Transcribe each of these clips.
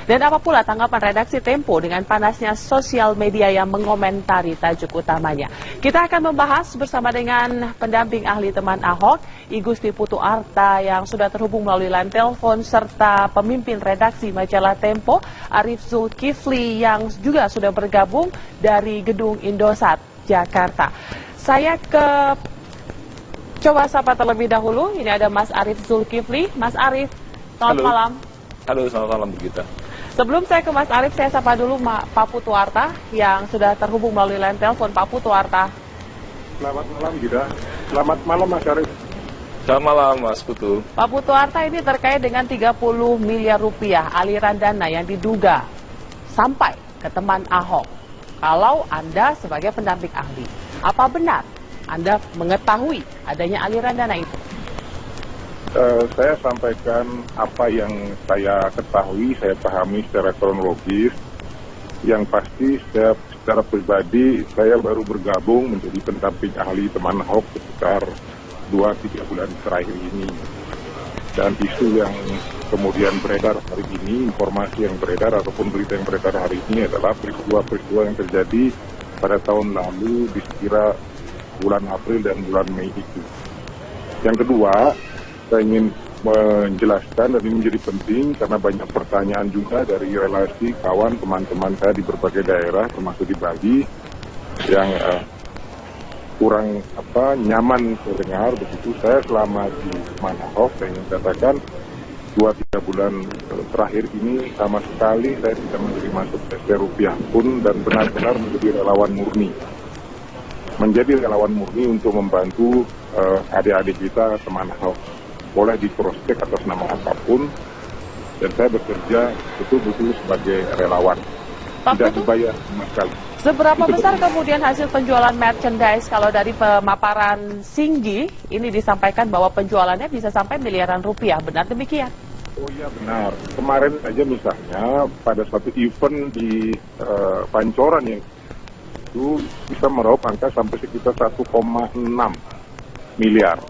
Dan apa pula tanggapan redaksi Tempo dengan panasnya sosial media yang mengomentari tajuk utamanya? Kita akan membahas bersama dengan pendamping ahli teman Ahok, I Gusti Putu Arta yang sudah terhubung melalui line telepon, serta pemimpin redaksi majalah Tempo, Arief Zulkifli yang juga sudah bergabung dari Gedung Indosat, Jakarta. Saya coba sapa terlebih dahulu. Ini ada Mas Arief Zulkifli. Mas Arief, selamat malam. Halo, selamat malam Brigita. Sebelum saya ke Mas Arief, saya sapa dulu Pak Putu Arta yang sudah terhubung melalui line telepon. Pak Putu Arta. Selamat malam, Gida. Selamat malam, Mas Arief. Selamat malam, Mas Putu. Pak Putu Arta, ini terkait dengan 30 miliar rupiah aliran dana yang diduga sampai ke teman Ahok. Kalau Anda sebagai pendamping ahli, apa benar Anda mengetahui adanya aliran dana itu? Saya sampaikan apa yang saya ketahui, saya pahami secara kronologis. Yang pasti secara pribadi saya baru bergabung menjadi pendamping ahli teman Ahok sekitar 2-3 bulan terakhir ini. Dan isu yang kemudian beredar hari ini, informasi yang beredar ataupun berita yang beredar hari ini adalah peristiwa-peristiwa yang terjadi pada tahun lalu di sekira bulan April dan bulan Mei itu. Yang kedua, saya ingin menjelaskan dan ini menjadi penting karena banyak pertanyaan juga dari relasi kawan teman-teman saya di berbagai daerah termasuk di Bali yang kurang nyaman terdengar begitu. Saya selama di Manahok, saya ingin katakan 2-3 bulan terakhir ini sama sekali saya tidak menerima sepeser rupiah pun dan benar-benar menjadi relawan murni. Menjadi relawan murni untuk membantu adik-adik kita teman Ahok. Boleh di cross check atas nama apapun, dan saya bekerja betul-betul sebagai relawan. Tidak dibayar sama sekali. Seberapa besar kemudian hasil penjualan merchandise kalau dari pemaparan Singgi ini disampaikan bahwa penjualannya bisa sampai miliaran rupiah, benar demikian? Oh iya benar. Kemarin aja misalnya pada suatu event di Pancoran yang itu bisa meraup angka sampai sekitar 1,6 miliar.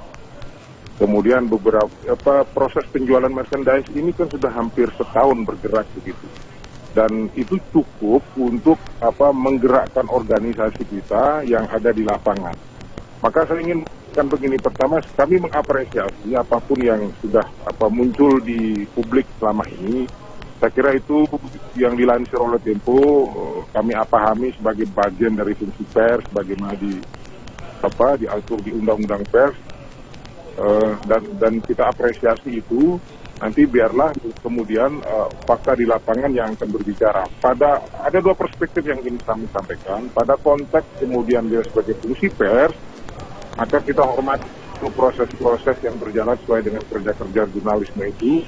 Kemudian beberapa proses penjualan merchandise ini kan sudah hampir setahun bergerak begitu. Dan itu cukup untuk menggerakkan organisasi kita yang ada di lapangan. Maka saya ingin kan begini, pertama kami mengapresiasi apapun yang sudah muncul di publik selama ini. Saya kira itu yang dilansir oleh Tempo, kami pahami sebagai bagian dari fungsi pers, bagaimana diatur di Undang-Undang Pers, dan kita apresiasi itu. Nanti biarlah kemudian fakta di lapangan yang akan berbicara. Ada dua perspektif yang ingin kami sampaikan. Pada konteks kemudian dia sebagai fungsi pers, maka kita hormati proses-proses yang berjalan sesuai dengan kerja-kerja jurnalisme itu.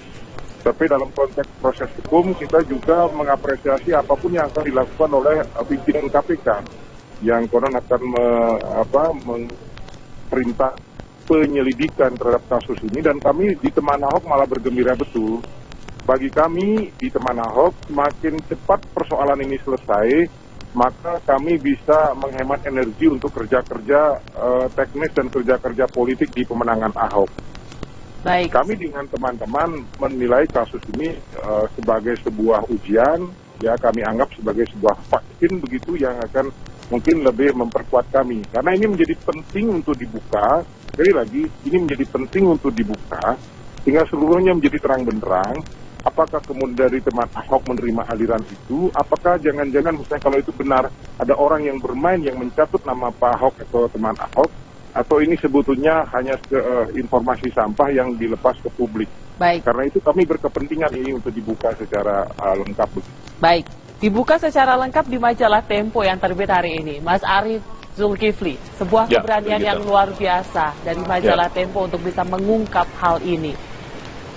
Tapi dalam konteks proses hukum kita juga mengapresiasi apapun yang akan dilakukan oleh pimpinan KPK yang konon akan memerintah penyelidikan terhadap kasus ini. Dan kami di teman Ahok malah bergembira betul. Bagi kami di teman Ahok, semakin cepat persoalan ini selesai, maka kami bisa menghemat energi untuk kerja-kerja teknis dan kerja-kerja politik di pemenangan Ahok. Baik. Kami dengan teman-teman menilai kasus ini sebagai sebuah ujian, ya kami anggap sebagai sebuah vaksin begitu yang akan mungkin lebih memperkuat kami. Karena ini menjadi penting untuk dibuka, sekali lagi ini menjadi penting untuk dibuka, sehingga seluruhnya menjadi terang benderang. Apakah kemudian dari teman Ahok menerima aliran itu, apakah jangan-jangan misalnya kalau itu benar, ada orang yang bermain yang mencatut nama Pak Ahok atau teman Ahok, atau ini sebetulnya hanya informasi sampah yang dilepas ke publik. Baik. Karena itu kami berkepentingan ini untuk dibuka secara lengkap. Baik, dibuka secara lengkap di majalah Tempo yang terbit hari ini. Mas Arief Zulkifli, sebuah keberanian yang luar biasa dari majalah Tempo untuk bisa mengungkap hal ini.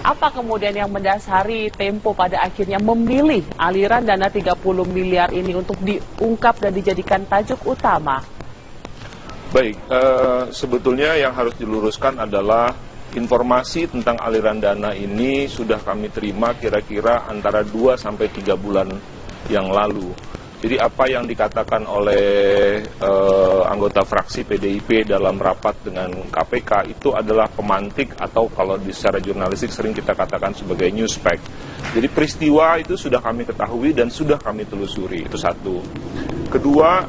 Apa kemudian yang mendasari Tempo pada akhirnya memilih aliran dana 30 miliar ini untuk diungkap dan dijadikan tajuk utama? Baik, sebetulnya yang harus diluruskan adalah informasi tentang aliran dana ini sudah kami terima kira-kira antara 2-3 bulan yang lalu. Jadi apa yang dikatakan oleh anggota fraksi PDIP dalam rapat dengan KPK itu adalah pemantik atau kalau secara jurnalistik sering kita katakan sebagai newspack. Jadi peristiwa itu sudah kami ketahui dan sudah kami telusuri, itu satu. Kedua,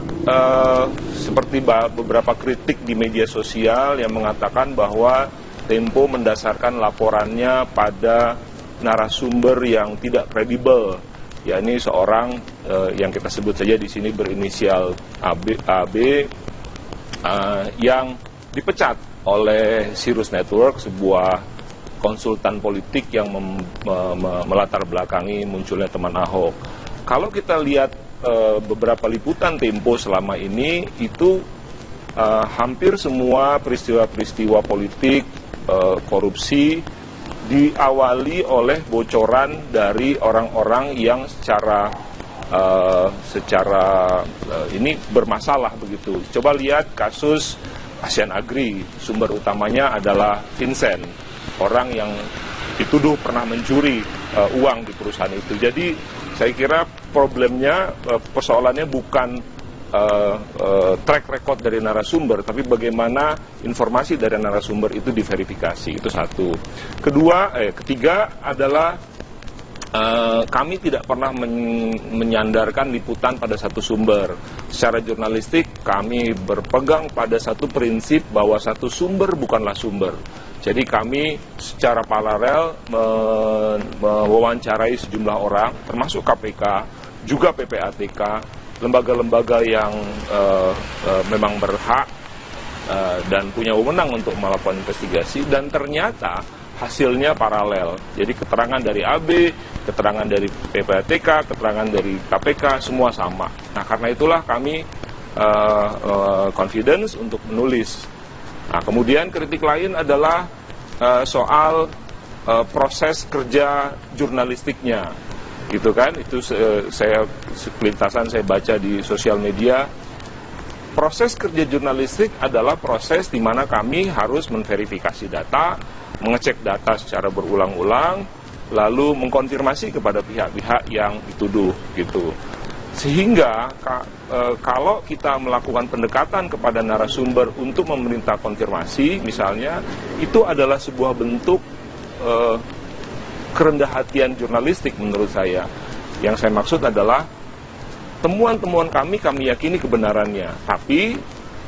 seperti beberapa kritik di media sosial yang mengatakan bahwa Tempo mendasarkan laporannya pada narasumber yang tidak kredibel. Yakni seorang yang kita sebut saja di sini berinisial AB yang dipecat oleh Sirus Network, sebuah konsultan politik yang melatar belakangi munculnya teman Ahok. Kalau kita lihat beberapa liputan Tempo selama ini, itu hampir semua peristiwa-peristiwa politik, korupsi, diawali oleh bocoran dari orang-orang yang secara ini bermasalah begitu. Coba lihat kasus Asian Agri, sumber utamanya adalah Vincent, orang yang dituduh pernah mencuri uang di perusahaan itu. Jadi saya kira problemnya, persoalannya bukan track record dari narasumber, tapi bagaimana informasi dari narasumber itu diverifikasi, itu satu. Ketiga adalah kami tidak pernah menyandarkan liputan pada satu sumber. Secara jurnalistik kami berpegang pada satu prinsip bahwa satu sumber bukanlah sumber. Jadi kami secara paralel mewawancarai sejumlah orang, termasuk KPK, juga PPATK, lembaga-lembaga yang memang berhak dan punya wewenang untuk melakukan investigasi, dan ternyata hasilnya paralel. Jadi keterangan dari AB, keterangan dari PPATK, keterangan dari KPK, semua sama. Nah, karena itulah kami confidence untuk menulis. Nah, kemudian kritik lain adalah soal proses kerja jurnalistiknya. Gitu kan, itu saya sekelintasan saya baca di sosial media. Proses kerja jurnalistik adalah proses di mana kami harus menverifikasi data, mengecek data secara berulang-ulang, lalu mengkonfirmasi kepada pihak-pihak yang dituduh gitu. Sehingga kalau kita melakukan pendekatan kepada narasumber untuk meminta konfirmasi misalnya, itu adalah sebuah bentuk kerendah hatian jurnalistik menurut saya. Yang saya maksud adalah temuan-temuan kami yakini kebenarannya, tapi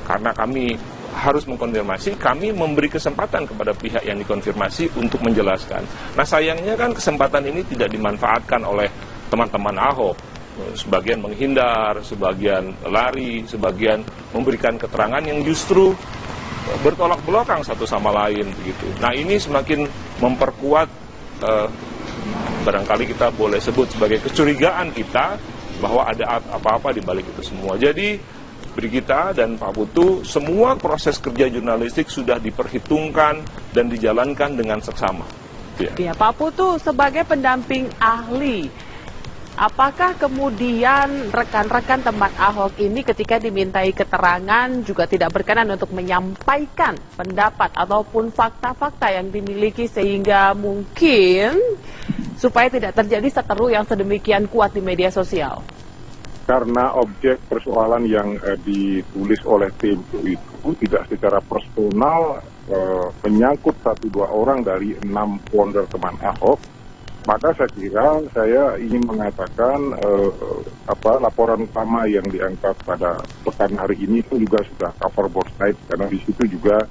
karena kami harus mengkonfirmasi, kami memberi kesempatan kepada pihak yang dikonfirmasi untuk menjelaskan. Nah, sayangnya kan kesempatan ini tidak dimanfaatkan oleh teman-teman Ahok. Sebagian menghindar, sebagian lari, sebagian memberikan keterangan yang justru bertolak belakang satu sama lain begitu. Nah, ini semakin memperkuat barangkali kita boleh sebut sebagai kecurigaan kita bahwa ada apa-apa di balik itu semua. Jadi Brigita dan Pak Putu, semua proses kerja jurnalistik sudah diperhitungkan dan dijalankan dengan seksama. Ya, Pak Putu, sebagai pendamping ahli, apakah kemudian rekan-rekan teman Ahok ini ketika dimintai keterangan juga tidak berkenan untuk menyampaikan pendapat ataupun fakta-fakta yang dimiliki sehingga mungkin supaya tidak terjadi seteru yang sedemikian kuat di media sosial? Karena objek persoalan yang ditulis oleh Tempo itu tidak secara personal menyangkut 1-2 orang dari 6 founder teman Ahok, maka saya kira saya ingin mengatakan laporan utama yang diangkat pada pekan hari ini itu juga sudah cover both sides, karena di situ juga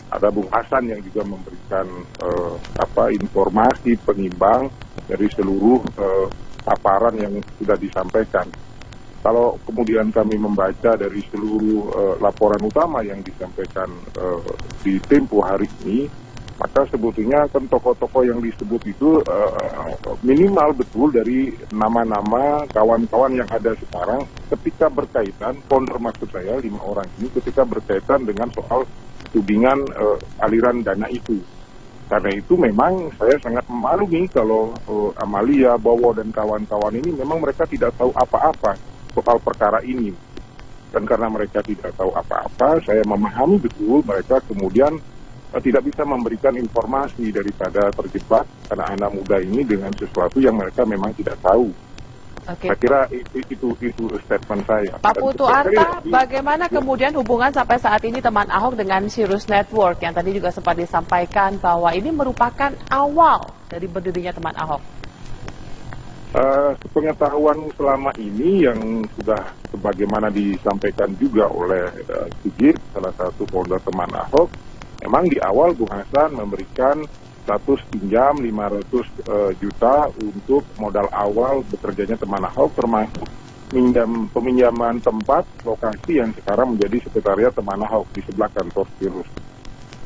ada Bung Hasan yang juga memberikan informasi pengimbang dari seluruh paparan yang sudah disampaikan. Kalau kemudian kami membaca dari seluruh laporan utama yang disampaikan di Tempo hari ini, maka sebetulnya kan tokoh-tokoh yang disebut itu minimal betul dari nama-nama kawan-kawan yang ada sekarang ketika berkaitan, founder maksud saya 5 orang ini, ketika berkaitan dengan soal tudingan aliran dana itu. Karena itu memang saya sangat memaklumi kalau Amalia, Bowo, dan kawan-kawan ini memang mereka tidak tahu apa-apa soal perkara ini. Dan karena mereka tidak tahu apa-apa, saya memahami betul mereka kemudian tidak bisa memberikan informasi daripada terjebak anak-anak muda ini dengan sesuatu yang mereka memang tidak tahu. Oke. Saya kira itu statement saya. Pak Putu Arta, bagaimana kemudian hubungan sampai saat ini teman Ahok dengan Sirius Network yang tadi juga sempat disampaikan bahwa ini merupakan awal dari berdirinya teman Ahok? Pengetahuan selama ini yang sudah sebagaimana disampaikan juga oleh Sigit, salah satu founder teman Ahok, memang di awal Bung Hasan memberikan status pinjam 500 juta untuk modal awal bekerjanya teman Ahok, termasuk peminjaman tempat lokasi yang sekarang menjadi sekretariat teman Ahok di sebelah kantor Sirius.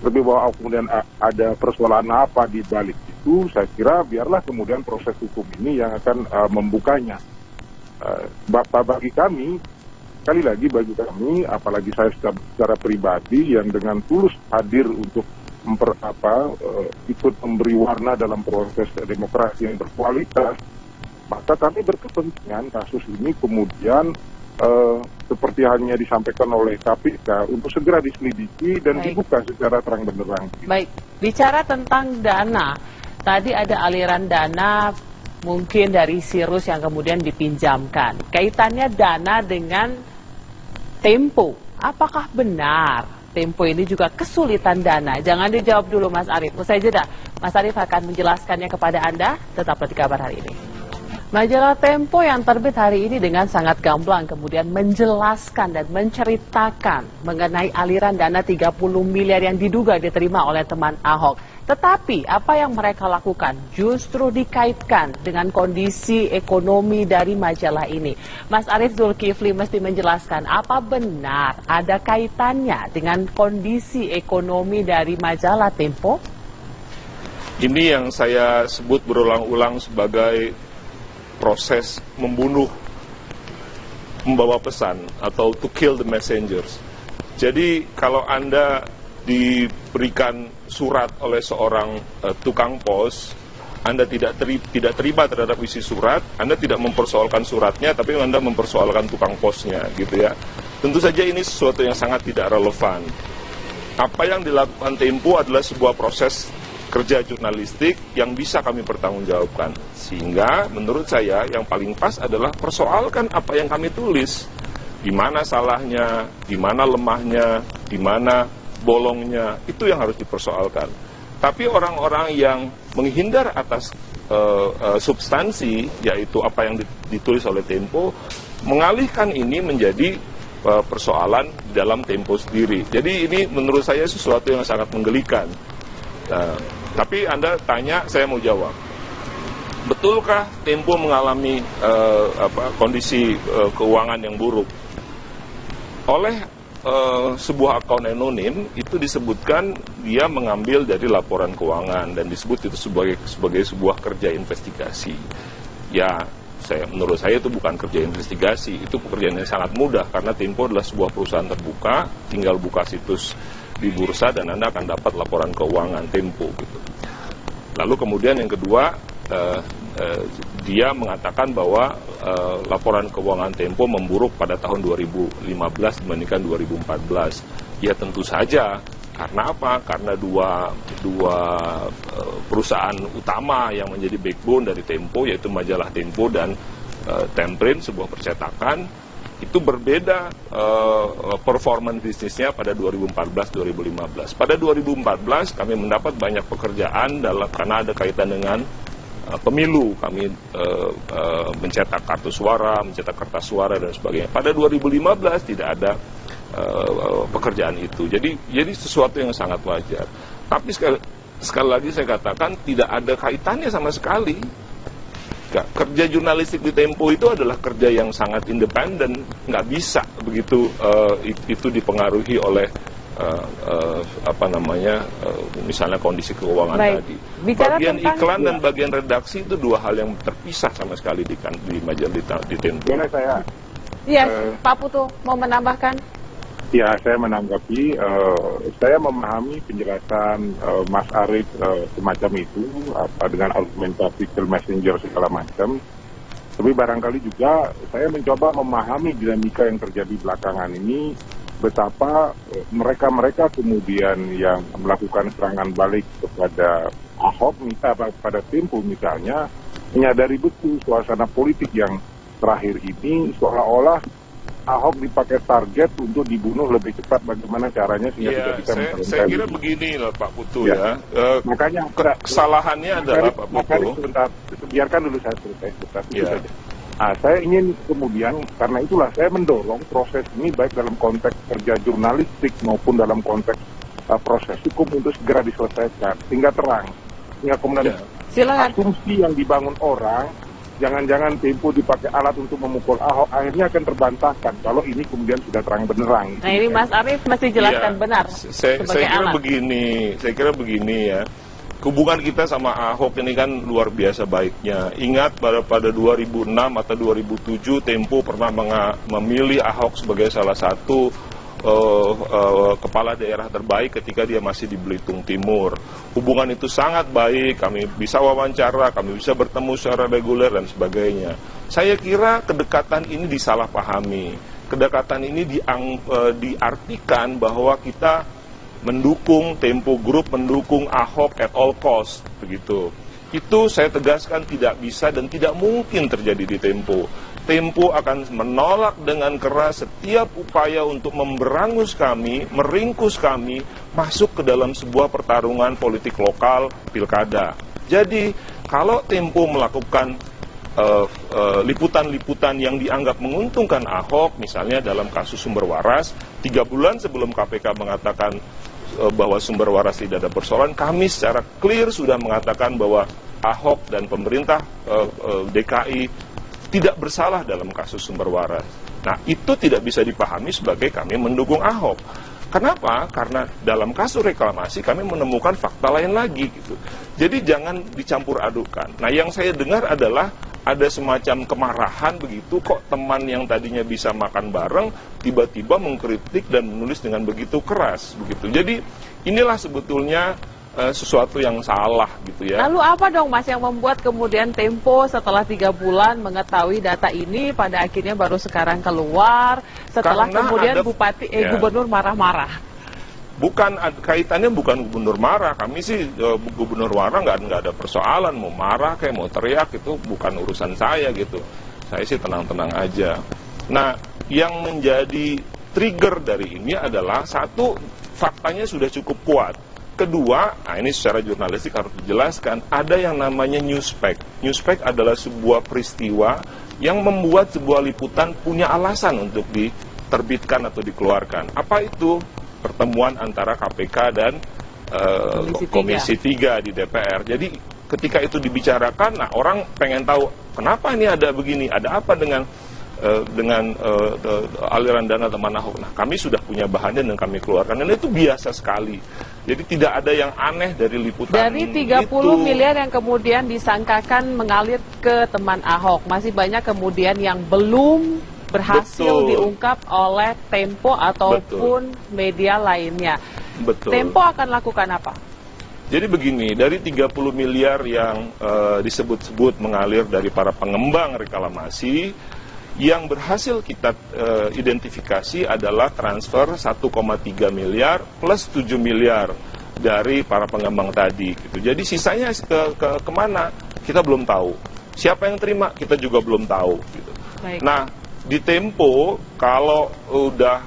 Lebih bahwa kemudian ada persoalan apa di balik itu, saya kira biarlah kemudian proses hukum ini yang akan membukanya. Bagi kami, sekali lagi bagi kami, apalagi saya secara pribadi yang dengan tulus hadir untuk ikut memberi warna dalam proses demokrasi yang berkualitas, maka kami berkepentingan kasus ini kemudian seperti hanya disampaikan oleh KPK untuk segera diselidiki dan dibuka secara terang benderang. Baik, bicara tentang dana, tadi ada aliran dana mungkin dari Sirius yang kemudian dipinjamkan. Kaitannya dana dengan Tempo, apakah benar Tempo ini juga kesulitan dana? Jangan dijawab dulu Mas Arief. Usai jeda, Mas Arief akan menjelaskannya kepada Anda. Tetaplah di Kabar Hari Ini. Majalah Tempo yang terbit hari ini dengan sangat gamblang kemudian menjelaskan dan menceritakan mengenai aliran dana 30 miliar yang diduga diterima oleh teman Ahok. Tetapi apa yang mereka lakukan justru dikaitkan dengan kondisi ekonomi dari majalah ini. Mas Arief Zulkifli mesti menjelaskan apa benar ada kaitannya dengan kondisi ekonomi dari majalah Tempo? Ini yang saya sebut berulang-ulang sebagai proses membunuh, membawa pesan atau to kill the messengers. Jadi kalau Anda diberikan surat oleh seorang tukang pos, Anda tidak terima terhadap isi surat, Anda tidak mempersoalkan suratnya, tapi Anda mempersoalkan tukang posnya, gitu ya. Tentu saja ini sesuatu yang sangat tidak relevan. Apa yang dilakukan Tempo adalah sebuah proses kerja jurnalistik yang bisa kami pertanggungjawabkan. Sehingga menurut saya yang paling pas adalah persoalkan apa yang kami tulis. Di mana salahnya, di mana lemahnya, di mana bolongnya, itu yang harus dipersoalkan. Tapi orang-orang yang menghindar atas substansi, yaitu apa yang ditulis oleh Tempo, mengalihkan ini menjadi persoalan dalam Tempo sendiri. Jadi ini menurut saya sesuatu yang sangat menggelikan. Tapi Anda tanya, saya mau jawab. Betulkah Tempo mengalami kondisi keuangan yang buruk? Oleh sebuah akun anonim itu disebutkan dia mengambil dari laporan keuangan dan disebut itu sebagai sebuah kerja investigasi. Ya, menurut saya itu bukan kerja investigasi, itu pekerjaan yang sangat mudah karena Tempo adalah sebuah perusahaan terbuka, tinggal buka situs di bursa dan Anda akan dapat laporan keuangan Tempo gitu. Lalu kemudian yang kedua, dia mengatakan bahwa laporan keuangan Tempo memburuk pada tahun 2015 dibandingkan 2014. Ya tentu saja, karena apa? Karena dua perusahaan utama yang menjadi backbone dari Tempo, yaitu majalah Tempo dan Temprint, sebuah percetakan, itu berbeda performance bisnisnya pada 2014-2015. Pada 2014 kami mendapat banyak pekerjaan karena ada kaitan dengan pemilu. Kami mencetak kartu suara, mencetak kertas suara dan sebagainya. Pada 2015 tidak ada pekerjaan itu. Jadi sesuatu yang sangat wajar. Tapi sekali lagi saya katakan tidak ada kaitannya sama sekali. Kerja jurnalistik di Tempo itu adalah kerja yang sangat independen, nggak bisa begitu itu dipengaruhi oleh misalnya kondisi keuangan tadi. Bagian iklan dan bagian redaksi itu dua hal yang terpisah sama sekali di majalah di Tempo. Boleh saya? Yes, Pak Putu mau menambahkan? Ya, saya menanggapi, saya memahami penjelasan Mas Arief semacam itu, dengan argumentasi kill messenger segala macam. Tapi barangkali juga saya mencoba memahami dinamika yang terjadi belakangan ini, betapa mereka kemudian yang melakukan serangan balik kepada Ahok, pada Tempo misalnya, menyadari betul suasana politik yang terakhir ini seolah-olah Ahok dipakai target untuk dibunuh lebih cepat. Bagaimana caranya sehingga Iya, tidak bisa saya menurunkan kira diri. begini lah Pak Putu Ya. ya. Makanya Kesalahannya adalah Pak makanya Putu. sebentar, biarkan dulu saya selesai sebentar, itu Ya. saja. Saya ingin kemudian, karena itulah saya mendorong proses ini baik dalam konteks kerja jurnalistik maupun dalam konteks proses hukum untuk segera diselesaikan sehingga terang, sehingga kemudian Ya. Silakan. asumsi yang dibangun orang, jangan-jangan Tempo dipakai alat untuk memukul Ahok, akhirnya akan terbantahkan kalau ini kemudian sudah terang benderang. Nah ini Mas Arief masih jelaskan Iya. benar Saya sebagai kira alat. saya kira begini ya. Hubungan kita sama Ahok ini kan luar biasa baiknya. Ingat pada 2006 atau 2007 Tempo pernah memilih Ahok sebagai salah satu kepala daerah terbaik ketika dia masih di Belitung Timur. Hubungan itu sangat baik, kami bisa wawancara, kami bisa bertemu secara reguler dan sebagainya. Saya kira kedekatan ini disalahpahami. Kedekatan ini diartikan bahwa kita mendukung Tempo Group, mendukung Ahok at all cost, begitu. Itu saya tegaskan tidak bisa dan tidak mungkin terjadi di Tempo. Tempo akan menolak dengan keras setiap upaya untuk memberangus kami, meringkus kami, masuk ke dalam sebuah pertarungan politik lokal, pilkada. Jadi, kalau Tempo melakukan liputan-liputan yang dianggap menguntungkan Ahok, misalnya dalam kasus sumber waras, 3 bulan sebelum KPK mengatakan bahwa sumber waras tidak ada persoalan, kami secara clear sudah mengatakan bahwa Ahok dan pemerintah DKI tidak bersalah dalam kasus sumber waras. Nah, itu tidak bisa dipahami sebagai kami mendukung Ahok. Kenapa? Karena dalam kasus reklamasi kami menemukan fakta lain lagi gitu. Jadi jangan dicampur adukan. Nah, yang saya dengar adalah ada semacam kemarahan begitu, kok teman yang tadinya bisa makan bareng tiba-tiba mengkritik dan menulis dengan begitu keras begitu. Jadi inilah sebetulnya sesuatu yang salah gitu ya. Lalu apa dong Mas yang membuat kemudian Tempo setelah 3 bulan mengetahui data ini pada akhirnya baru sekarang keluar setelah Karena kemudian ya. gubernur marah-marah? Kaitannya bukan gubernur marah. Kami sih gubernur marah nggak ada persoalan, mau marah kayak mau teriak itu bukan urusan saya gitu. Saya sih tenang-tenang aja. Nah, yang menjadi trigger dari ini adalah satu, faktanya sudah cukup kuat. Kedua, nah ini secara jurnalistik harus dijelaskan, ada yang namanya newspack. Newspack adalah sebuah peristiwa yang membuat sebuah liputan punya alasan untuk diterbitkan atau dikeluarkan. Apa itu? Pertemuan antara KPK dan Komisi 3 di DPR. Jadi ketika itu dibicarakan, nah orang pengen tahu kenapa ini ada begini, ada apa dengan aliran dana teman Ahok. Nah, kami sudah punya bahannya dan kami keluarkan, dan itu biasa sekali. Jadi tidak ada yang aneh dari liputan dari 30 miliar yang kemudian disangkakan mengalir ke teman Ahok, masih banyak kemudian yang belum berhasil diungkap oleh Tempo ataupun media lainnya. Betul. Tempo akan lakukan apa? Jadi begini, dari 30 miliar yang disebut-sebut mengalir dari para pengembang reklamasi, yang berhasil kita identifikasi adalah transfer 1,3 miliar plus 7 miliar dari para pengembang tadi. Gitu. Jadi sisanya kemana? Kita belum tahu. Siapa yang terima? Kita juga belum tahu. Gitu. Baik. Nah, di Tempo kalau udah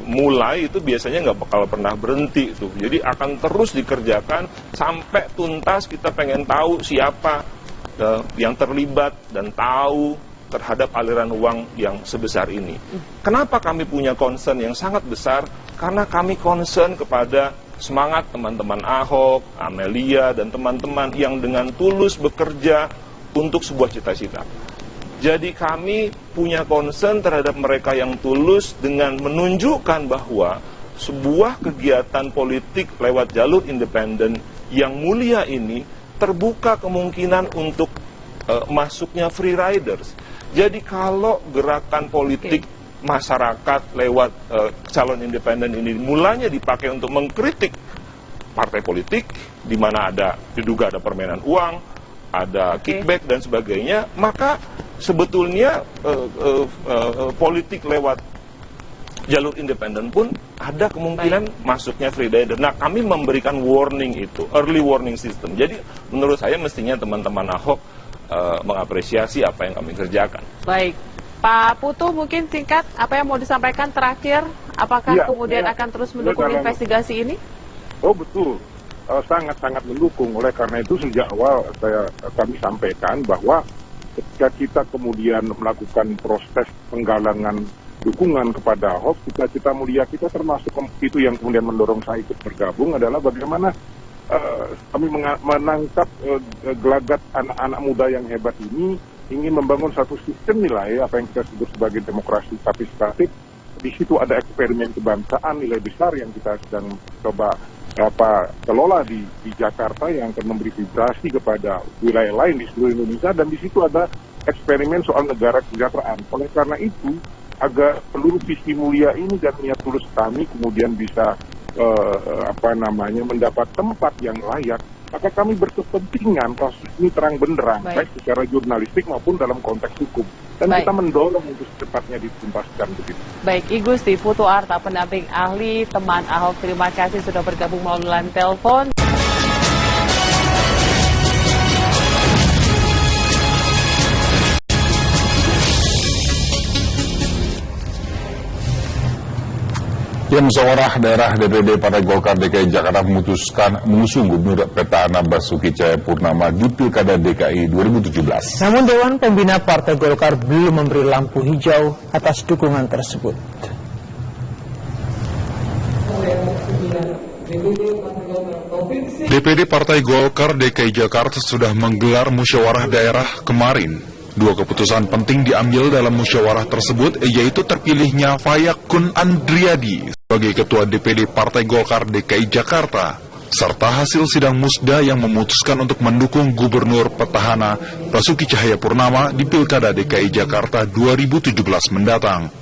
mulai itu biasanya nggak bakal pernah berhenti tuh. Jadi akan terus dikerjakan sampai tuntas. Kita pengen tahu siapa yang terlibat dan tahu terhadap aliran uang yang sebesar ini. Kenapa kami punya concern yang sangat besar? Karena kami concern kepada semangat teman-teman Ahok, Amelia, dan teman-teman yang dengan tulus bekerja untuk sebuah cita-cita. Jadi kami punya concern terhadap mereka yang tulus dengan menunjukkan bahwa sebuah kegiatan politik lewat jalur independen yang mulia ini terbuka kemungkinan untuk masuknya free riders. Jadi kalau gerakan politik masyarakat lewat calon independen ini mulanya dipakai untuk mengkritik partai politik, di mana diduga ada permainan uang, ada kickback dan sebagainya, maka sebetulnya politik lewat jalur independen pun ada kemungkinan masuknya free rider. Nah, kami memberikan warning itu, early warning system. Jadi menurut saya mestinya teman-teman Ahok mengapresiasi apa yang kami kerjakan. Baik, Pak Putu mungkin singkat apa yang mau disampaikan terakhir, apakah kemudian akan terus mendukung investigasi ini? Oh betul, sangat-sangat mendukung. Oleh karena itu sejak awal kami sampaikan bahwa ketika kita kemudian melakukan proses penggalangan dukungan kepada Ahok, kita mulia kita termasuk itu yang kemudian mendorong saya ikut bergabung adalah bagaimana kami menangkap gelagat anak-anak muda yang hebat ini ingin membangun satu sistem nilai apa yang kita sebut sebagai demokrasi partisipatif. Di situ ada eksperimen kebangsaan nilai besar yang kita sedang coba kelola di Jakarta yang akan memberi vibrasi kepada wilayah lain di seluruh Indonesia, dan di situ ada eksperimen soal negara kesejahteraan. Oleh karena itu agar seluruh visi mulia ini dan niat tulus kami kemudian bisa mendapat tempat yang layak, maka kami berkepentingan kasus ini terang benderang, baik secara jurnalistik maupun dalam konteks hukum. Dan kita mendorong untuk secepatnya dituntaskan begitu. Baik, I Gusti Putu Arta, pendamping ahli teman Ahok, terima kasih sudah bergabung melalui telepon. Ya, musyawarah daerah DPD Partai Golkar DKI Jakarta memutuskan mengusung Gubernur Petahana Basuki Cahayapurnama di Pilkada DKI 2017. Namun Dewan Pembina Partai Golkar belum memberi lampu hijau atas dukungan tersebut. DPD Partai Golkar DKI Jakarta sudah menggelar musyawarah daerah kemarin. Dua keputusan penting diambil dalam musyawarah tersebut, yaitu terpilihnya Fayakun Andriadi sebagai Ketua DPD Partai Golkar DKI Jakarta, serta hasil sidang musda yang memutuskan untuk mendukung Gubernur Petahana Basuki Cahayapurnama di Pilkada DKI Jakarta 2017 mendatang.